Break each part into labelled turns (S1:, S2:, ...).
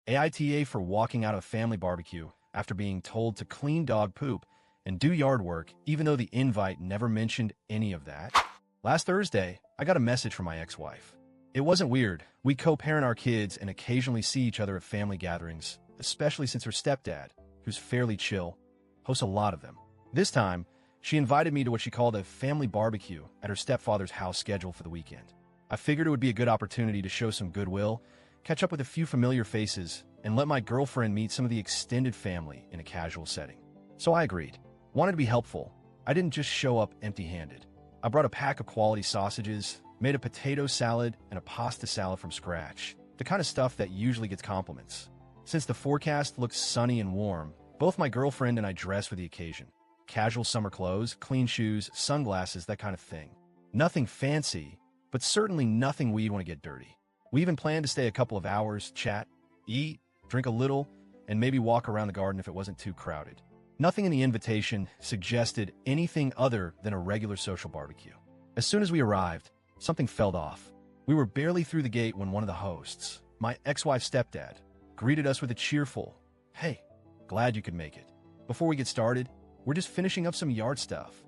S1: AITA for walking out of a family barbecue after being told to clean dog poop and do yard work, even though the invite never mentioned any of that. Last Thursday, I got a message from my ex-wife. It wasn't weird. We co-parent our kids and occasionally see each other at family gatherings, especially since her stepdad, who's fairly chill, hosts a lot of them. This time, she invited me to what she called a family barbecue at her stepfather's house scheduled for the weekend. I figured it would be a good opportunity to show some goodwill, catch up with a few familiar faces, and let my girlfriend meet some of the extended family in a casual setting. So I agreed. Wanted to be helpful. I didn't just show up empty-handed. I brought a pack of quality sausages, made a potato salad and a pasta salad from scratch, the kind of stuff that usually gets compliments. Since the forecast looked sunny and warm, both my girlfriend and I dressed for the occasion. Casual summer clothes, clean shoes, sunglasses, that kind of thing. Nothing fancy, but certainly nothing we'd want to get dirty. We even planned to stay a couple of hours, chat, eat, drink a little, and maybe walk around the garden if it wasn't too crowded. Nothing in the invitation suggested anything other than a regular social barbecue. As soon as we arrived, something felt off. We were barely through the gate when one of the hosts, my ex-wife's stepdad, greeted us with a cheerful, "Hey, glad you could make it. Before we get started, we're just finishing up some yard stuff."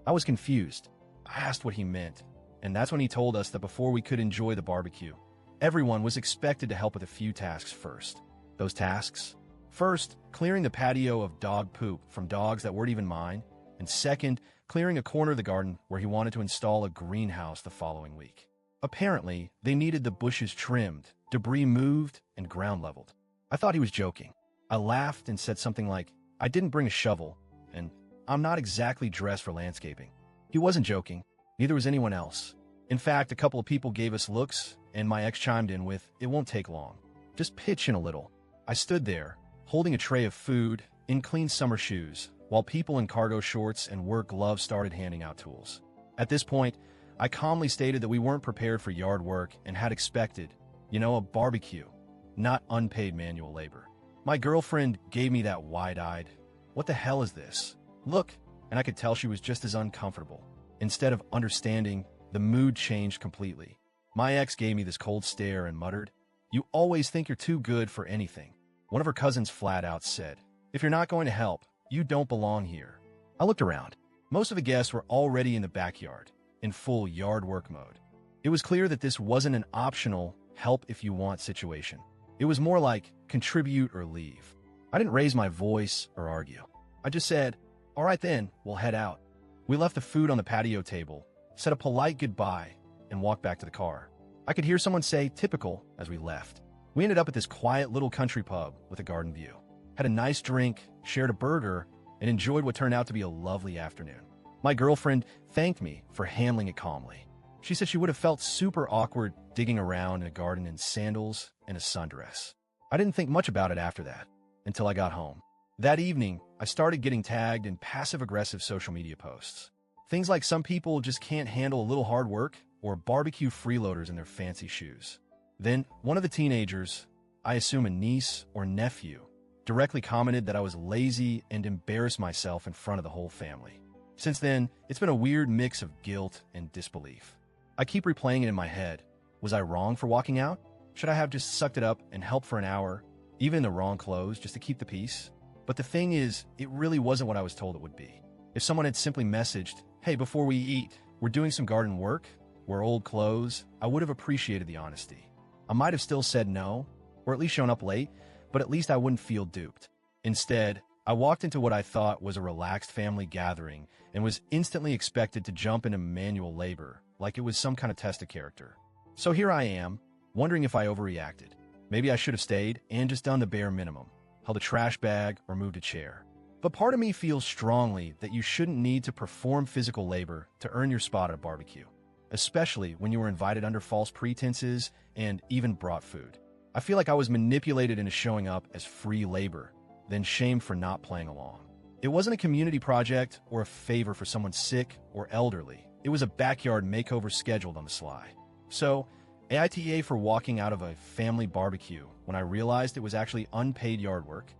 S1: I was confused. I asked what he meant, and that's when he told us that before we could enjoy the barbecue, everyone was expected to help with a few tasks first. Those tasks? First, clearing the patio of dog poop from dogs that weren't even mine, and second, clearing a corner of the garden where he wanted to install a greenhouse the following week. Apparently, they needed the bushes trimmed, debris moved, and ground leveled. I thought he was joking. I laughed and said something like, "I didn't bring a shovel, and I'm not exactly dressed for landscaping." He wasn't joking. Neither was anyone else. In fact, a couple of people gave us looks, and my ex chimed in with, "It won't take long. Just pitch in a little." I stood there, holding a tray of food, in clean summer shoes, while people in cargo shorts and work gloves started handing out tools. At this point, I calmly stated that we weren't prepared for yard work and had expected, a barbecue, not unpaid manual labor. My girlfriend gave me that wide-eyed, "What the hell is this? Look," and I could tell she was just as uncomfortable. Instead of understanding, the mood changed completely. My ex gave me this cold stare and muttered, "You always think you're too good for anything." One of her cousins flat out said, "If you're not going to help, you don't belong here." I looked around. Most of the guests were already in the backyard, in full yard work mode. It was clear that this wasn't an optional help if you want situation. It was more like contribute or leave. I didn't raise my voice or argue. I just said, "All right then, we'll head out." We left the food on the patio table, said a polite goodbye, and walked back to the car. I could hear someone say "typical" as we left. We ended up at this quiet little country pub with a garden view. Had a nice drink, shared a burger, and enjoyed what turned out to be a lovely afternoon. My girlfriend thanked me for handling it calmly. She said she would have felt super awkward digging around in a garden in sandals and a sundress. I didn't think much about it after that, until I got home. That evening, I started getting tagged in passive-aggressive social media posts. Things like some people just can't handle a little hard work, or barbecue freeloaders in their fancy shoes. Then, one of the teenagers, I assume a niece or nephew, directly commented that I was lazy and embarrassed myself in front of the whole family. Since then, it's been a weird mix of guilt and disbelief. I keep replaying it in my head. Was I wrong for walking out? Should I have just sucked it up and helped for an hour, even in the wrong clothes, just to keep the peace? But the thing is, it really wasn't what I was told it would be. If someone had simply messaged, "Hey, before we eat, we're doing some garden work, wear old clothes," I would have appreciated the honesty. I might have still said no, or at least shown up late, but at least I wouldn't feel duped. Instead, I walked into what I thought was a relaxed family gathering and was instantly expected to jump into manual labor, like it was some kind of test of character. So here I am, wondering if I overreacted. Maybe I should have stayed and just done the bare minimum, held a trash bag or moved a chair. But part of me feels strongly that you shouldn't need to perform physical labor to earn your spot at a barbecue, especially when you were invited under false pretenses and even brought food. I feel like I was manipulated into showing up as free labor, then shamed for not playing along. It wasn't a community project or a favor for someone sick or elderly. It was a backyard makeover scheduled on the sly. So, AITA for walking out of a family barbecue when I realized it was actually unpaid yard work,